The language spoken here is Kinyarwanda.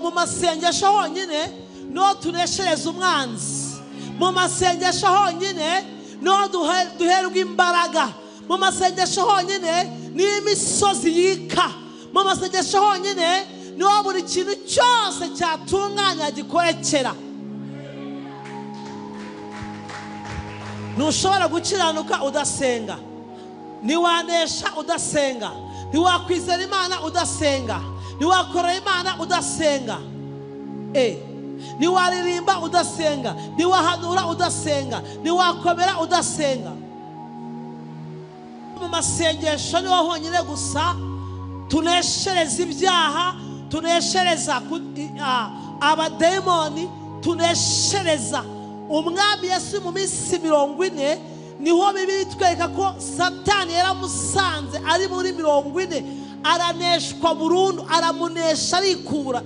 mu masengesho honyine no tuneshereza umwanzi. Mu masengesho honyine no duherwa imbaraga. Mu masengesho honyine ni imisozi yika. Mu masengesho honyine niho buri kintu cyose cyatunganya gikorekera. Ntushobora gukiranuka udasenga. Ntiwanesha udasenga. Ntiwakwizera Imana udasenga. Ntiwakorera Imana udasenga. Ntiwaririmba udasenga. Ntiwahanura udasenga. Ntiwakomera udasenga. Mu masengesho niho honyine gusa tuneshereza ibyaha, tuneshereza abademoni, tuneshereza. Umwami Yesu mu minsi 40 niho Bibiliya itwereka ko Satani yaramusanze ari muri 40 araneshwa burundu, aramunesha arikura.